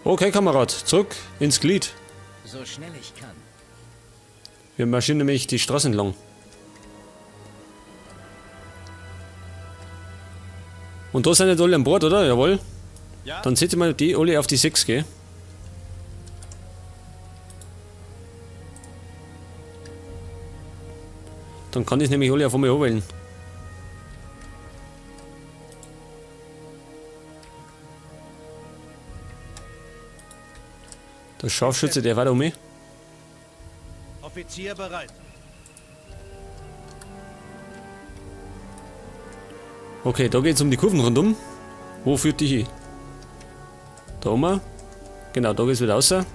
Okay, Kamerad, zurück ins Glied. So schnell ich kann. Wir marschieren nämlich die Straße entlang. Und da sind nicht alle an Bord, oder? Jawohl. Ja. Dann setze mal die alle auf die 6, gell? Dann kann ich nämlich alle auf einmal anwählen. Der Scharfschütze, der war da um mich. Offizier bereit. Okay, da geht es um die Kurven rundum. Wo führt die hin? Da oben. Genau, da geht es wieder raus. Und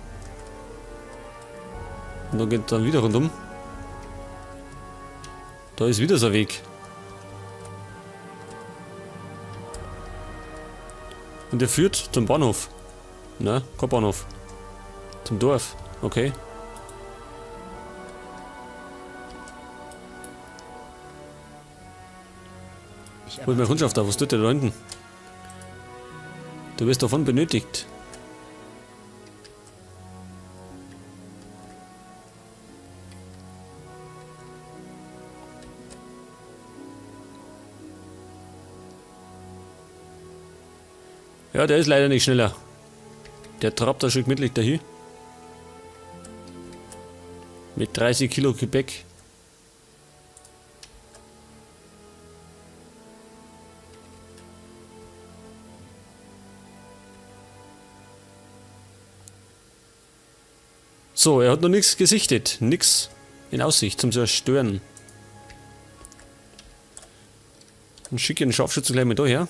dann geht dann wieder rundum. Da ist wieder so ein Weg. Und der führt zum Bahnhof. Na, kein Bahnhof. Zum Dorf. Okay. Hol mir Kundschaft da, was tut der da hinten? Du wirst davon benötigt. Ja, der ist leider nicht schneller. Der trabt da schon gemütlich dahin. Mit 30 Kilo Gepäck. So, er hat noch nichts gesichtet. Nichts in Aussicht zum Zerstören. Dann schicke ich den Scharfschützen gleich mal da her.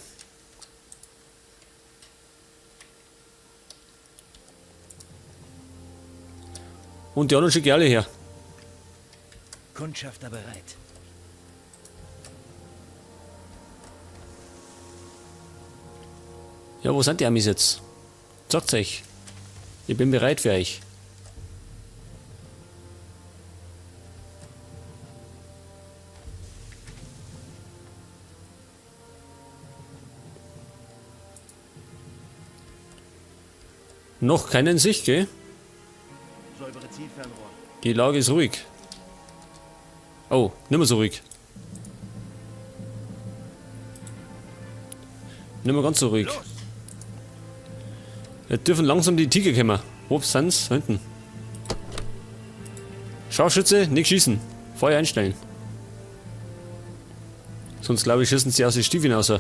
Und die anderen schicke ich alle her. Kundschafter bereit. Ja, wo sind die Amis jetzt? Sagt's euch. Ich bin bereit für euch. Noch keinen Sicht, gell? Säubere Zielfernrohr. Die Lage ist ruhig. Oh, nicht mehr so ruhig. Nicht mehr ganz so ruhig. Los! Jetzt dürfen langsam die Tiger kommen. Wo sind's? Da hinten. Scharfschütze, nicht schießen. Feuer einstellen. Sonst glaube ich, schießen sie aus den Stiefeln raus.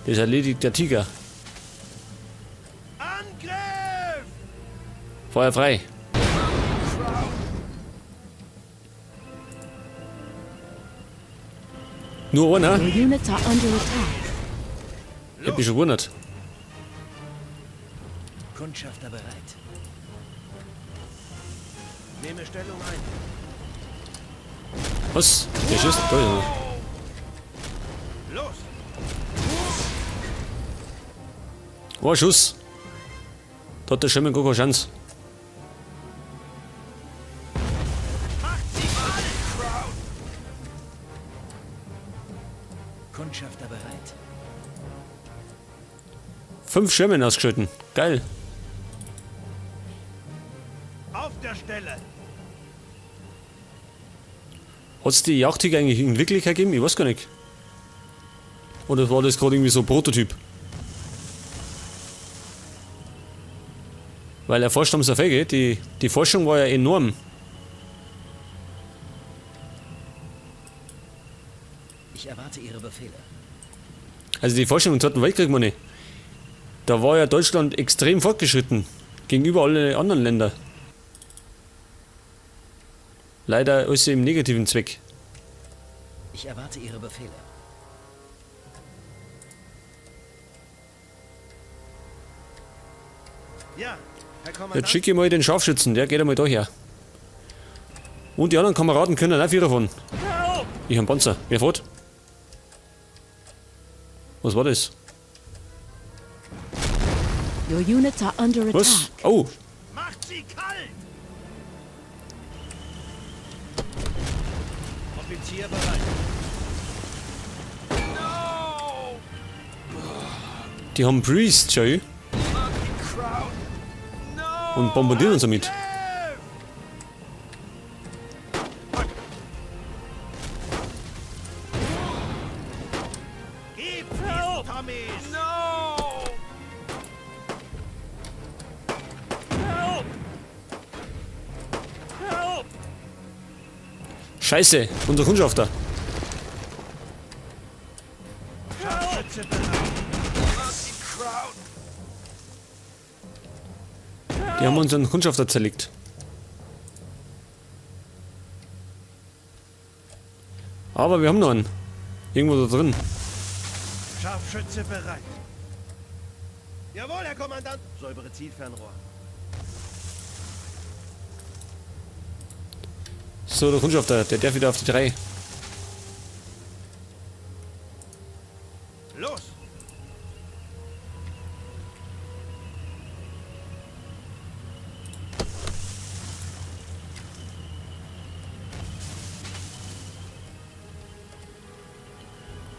Das erledigt der Tiger. Angriff! Feuer frei. Nur einer? Your units are under attack. Ich hab mich schon gewundert. Kundschafter bereit. Nehme Stellung ein. Was? Der schießt. Da ist er. Los! Oh, ein Schuss. Da hat der Schirm gar keine Chance. Macht sie mal! Crowd! Kundschafter bereit. 5 Schirmen ausgeschalten. Geil. Auf der Stelle! Hat's die Jagdtiger eigentlich in Wirklichkeit gegeben? Ich weiß gar nicht. Oder war das gerade irgendwie so ein Prototyp? Weil erforscht haben sie auf gell? Die Forschung war ja enorm. Ich erwarte Ihre Befehle. Also die Forschung im Zweiten Weltkrieg, meine ich. Da war ja Deutschland extrem fortgeschritten. Gegenüber allen anderen Ländern. Leider alles im negativen Zweck. Ich erwarte Ihre Befehle. Ja, Herr Kommandant. Jetzt schicke ich mal den Scharfschützen, der geht einmal da her. Und die anderen Kameraden können auch viel davon. Ich hab einen Panzer. Wer fährt? Was war das? Your units are under attack. Was? Oh, Macht sie kalt! Offizier bereit. No! die haben Priest, schau. und bombardieren uns damit. Gib diesen Tommies! No! Help! Help! Scheiße, unser Kundschafter. Scharfschütze bereit. Die haben unseren Kundschafter zerlegt. Aber wir haben noch einen. Irgendwo da drin. Scharfschütze bereit. Jawohl, Herr Kommandant. Säubere Zielfernrohr. So, der Kundschafter, der darf wieder auf die 3. Los!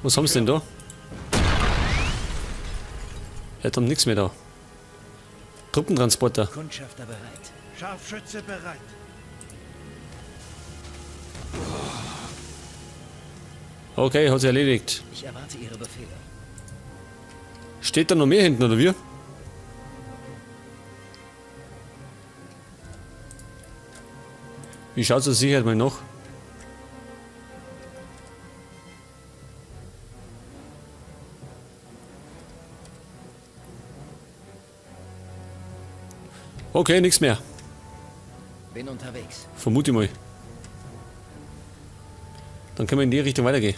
Was haben sie denn da? Er hat nichts mehr da. Truppentransporter. Kundschafter bereit. Scharfschütze bereit. Okay, hat sich erledigt. Ich erwarte Ihre Befehle. Steht da noch mehr hinten, oder wie? Wie schaut es zur Sicherheit mal nach? Okay, nichts mehr. Bin unterwegs. Vermute ich mal. Dann können wir in die Richtung weitergehen.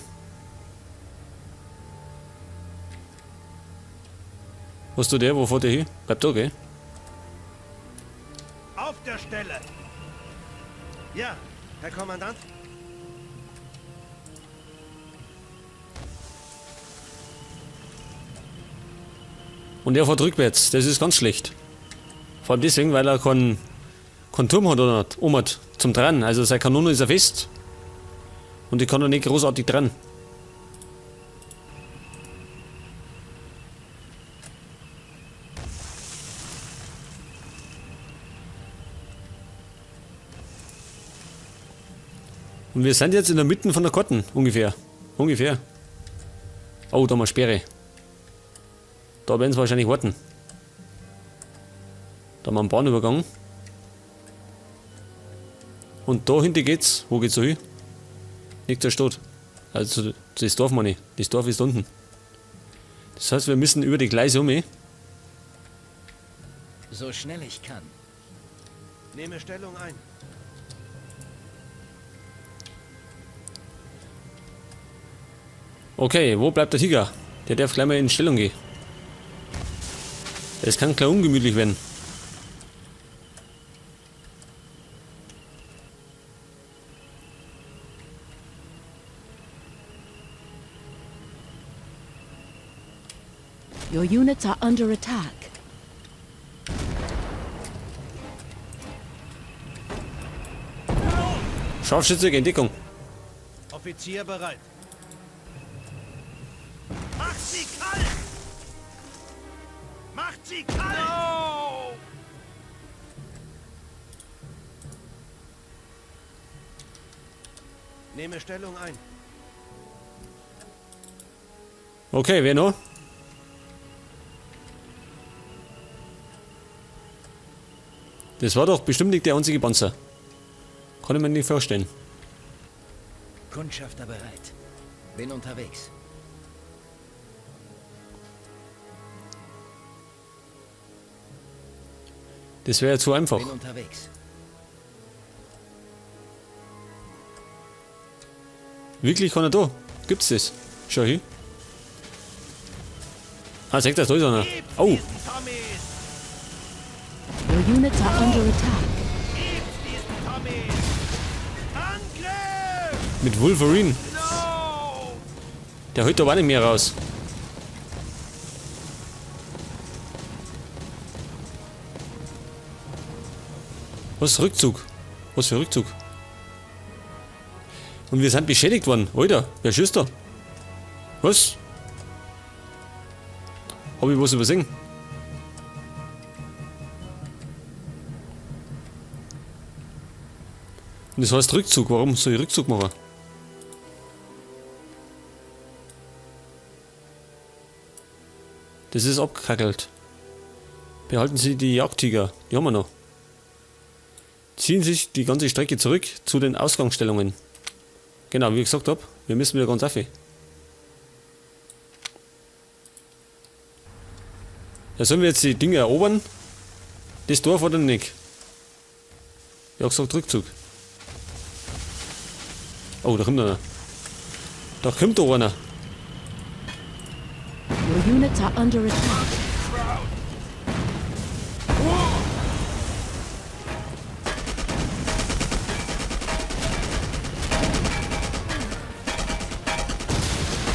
Was tut der? Wo fährt der hin? Bleibt da, gell? Auf der Stelle! Ja, Herr Kommandant. Und er fährt rückwärts. Das ist ganz schlecht. Vor allem deswegen, weil er keinen Turm hat oder nicht, hat zum Dran. Also seine Kanone ist ja fest. Und die kann er nicht großartig dran. Und wir sind jetzt in der Mitte von der Karten, ungefähr. Ungefähr. Oh, da haben wir Sperre. Da werden sie wahrscheinlich warten. Da haben wir einen Bahnübergang. Und da hinten geht's. Wo geht's da hin? Nicht zur Stadt. Also das Dorf meine ich. Das Dorf ist unten. Das heißt, wir müssen über die Gleise um. So schnell ich kann. Nehme Stellung ein. Okay, wo bleibt der Tiger? Der darf gleich mal in Stellung gehen. Es kann gleich ungemütlich werden. Your units are under attack. Scharfschütze in Deckung. Offizier bereit. Macht sie kalt! Macht sie kalt! No! Nehme Stellung ein. Okay, wer noch? Das war doch bestimmt nicht der einzige Panzer. Kann ich mir nicht vorstellen. Kundschafter bereit. Bin unterwegs. Das wäre ja zu einfach. Bin unterwegs. Wirklich kann er da? Gibt's das? Schau hier. Ah, sagt das, da ist einer. Gebt Oh, diesen Tommies! Your units are under attack. Gebt diesen Tommies! Angriff! mit Wolverine. No! Der holt aber auch nicht mehr raus. Was Rückzug? Was für Rückzug? Und wir sind beschädigt worden. Alter, wer schießt da? Was? Hab ich was übersehen? Und das heißt Rückzug. Warum soll ich Rückzug machen? Das ist abgekackelt. Behalten Sie die Jagdtiger. Die haben wir noch. Ziehen sich die ganze Strecke zurück zu den Ausgangsstellungen. Genau, wie ich gesagt habe, wir müssen wieder ganz auf. Ja, sollen wir jetzt die Dinge erobern? Das Dorf oder nicht? Ja, gesagt Rückzug. Oh, da kommt einer. Da kommt doch einer. Your units are under attack.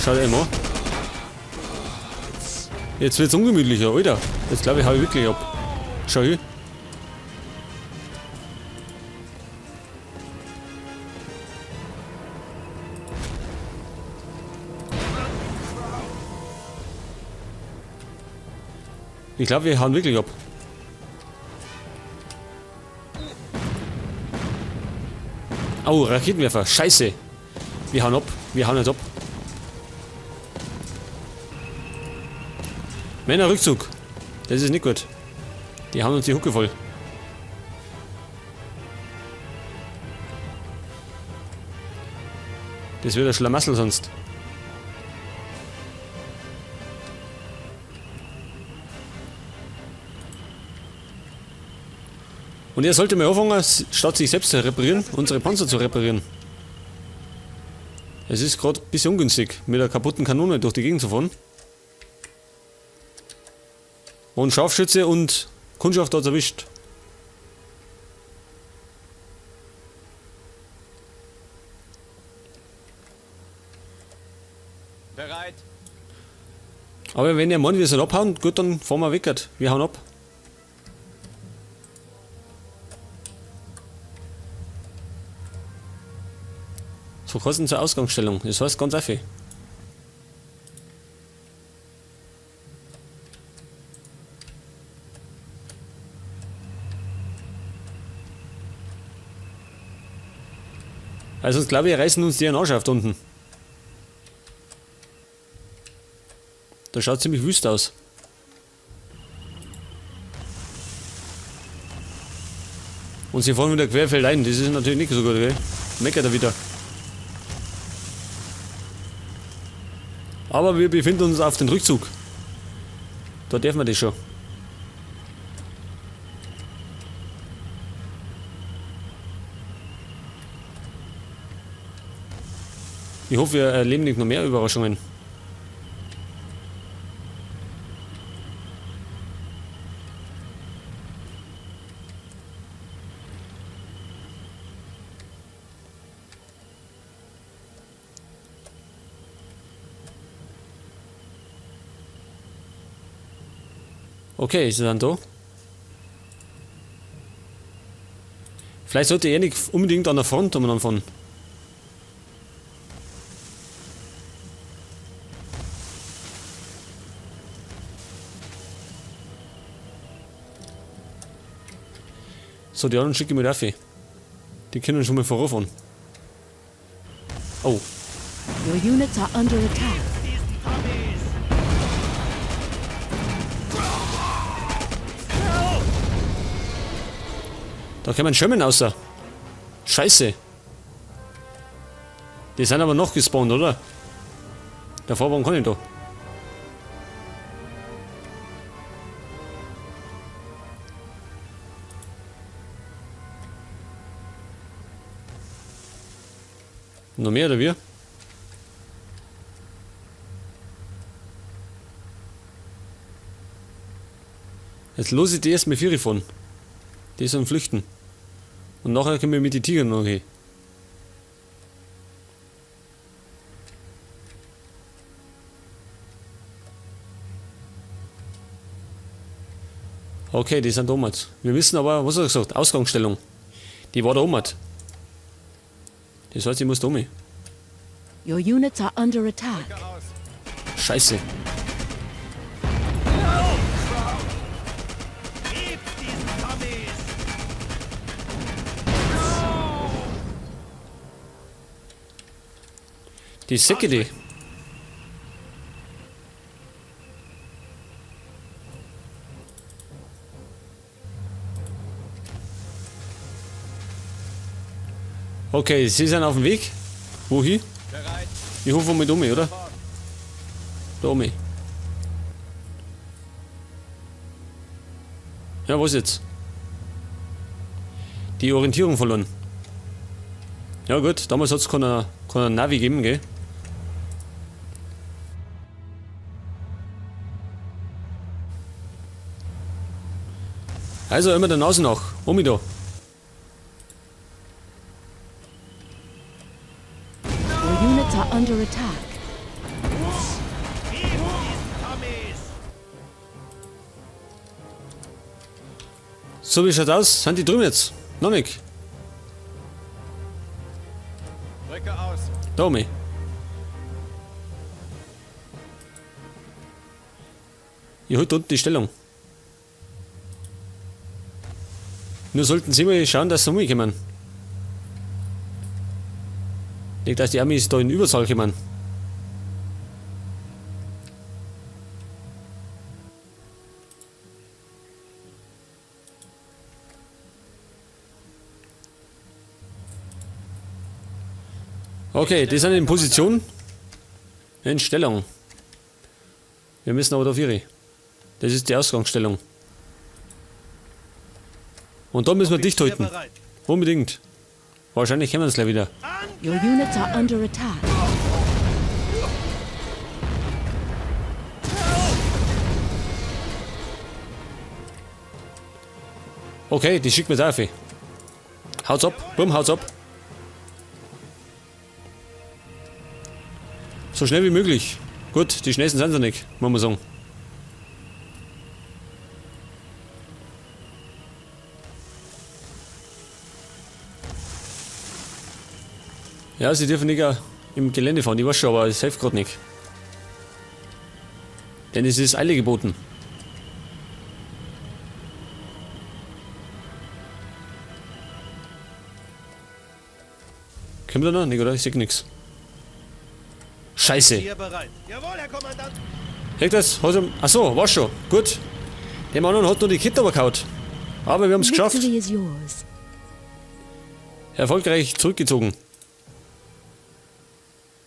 Schau dir mal. Jetzt wird's ungemütlicher, Alter. Jetzt glaube ich, hau ich wirklich ab. Schau hier. Ich glaube, wir hauen wirklich ab. Oh, Raketenwerfer. Scheiße. Wir hauen ab. Wir hauen jetzt ab. Männer, Rückzug. Das ist nicht gut. Die hauen uns die Hucke voll. Das wird ein Schlamassel sonst. Und er sollte mal anfangen, statt sich selbst zu reparieren, unsere Panzer zu reparieren. Es ist gerade ein bisschen ungünstig, mit einer kaputten Kanone durch die Gegend zu fahren. Und Scharfschütze und Kundschaft hat es erwischt. Bereit. Aber wenn ihr meint, wir sollen abhauen, gut, dann fahren wir weg. Wir hauen ab. So Kosten zur Ausgangsstellung. Das heißt ganz einfach. Also ich glaube, wir reißen uns die Anschaft unten. Das schaut ziemlich wüst aus. Und sie fahren wieder querfeldein. Das ist natürlich nicht so gut, gell? Meckert er wieder. Aber wir befinden uns auf dem Rückzug. Da dürfen wir das schon. Ich hoffe, wir erleben nicht noch mehr Überraschungen. Okay, ist er dann da? Vielleicht sollte er nicht unbedingt an der Front anfangen. So, die anderen schicke ich mit auf. Die können schon mal vorauffahren. Oh. Your units are under attack. Da kommen Schirmen raus. Scheiße. Die sind aber noch gespawnt, oder? Der Fahrbaum kann ich da. Noch mehr oder wie? Jetzt los ich die erst mit 4 von. Die sollen flüchten. Und nachher können wir mit den Tigern noch hin. Okay, die sind oben. Wir wissen aber, was hat er gesagt? Ausgangsstellung. Die war da oben. Das heißt, ich muss da oben. Your units are under attack. Scheiße. Die Säcke, die. Okay, sie sind auf dem Weg. Wohin? Bereit. Ich hoffe mit um, oder? Da oben. Ja, was jetzt? Die Orientierung verloren. Ja gut, damals hat es keinen Navi gegeben, gell? Also immer der Nase nach. Um mich da. Your units are under attack. Gib diesen Kommis! So wie schaut aus? Sind die drüben jetzt? Noch nicht. Drücke aus. Da oben. Ich halte unten die Stellung. Nur sollten sie mal schauen, dass sie umkommen. Nicht, dass die Amis da in Überzahl kommen. Okay, die sind in Position. In Stellung. Wir müssen aber da vier. Das ist die Ausgangsstellung. Und da müssen wir dicht halten. Bereit. Unbedingt. Wahrscheinlich kommen sie gleich wieder. Your units are under attack. Okay, die schickt mir da auf. Haut's ab. Bumm, haut's ab. So schnell wie möglich. Gut, die schnellsten sind sie nicht, muss man sagen. Ja, sie dürfen nicht im Gelände fahren, ich weiß schon, aber es hilft gerade nicht. Denn es ist Eile geboten. Kommt er noch? Nicht, oder? Ich sehe nichts. Scheiße. Hier bereit. Jawohl, Herr Kommandant. Heck das? Achso, war schon. Gut. Dem anderen hat nur die Kette überkaut. Aber wir haben es geschafft. Victory is yours. Erfolgreich zurückgezogen.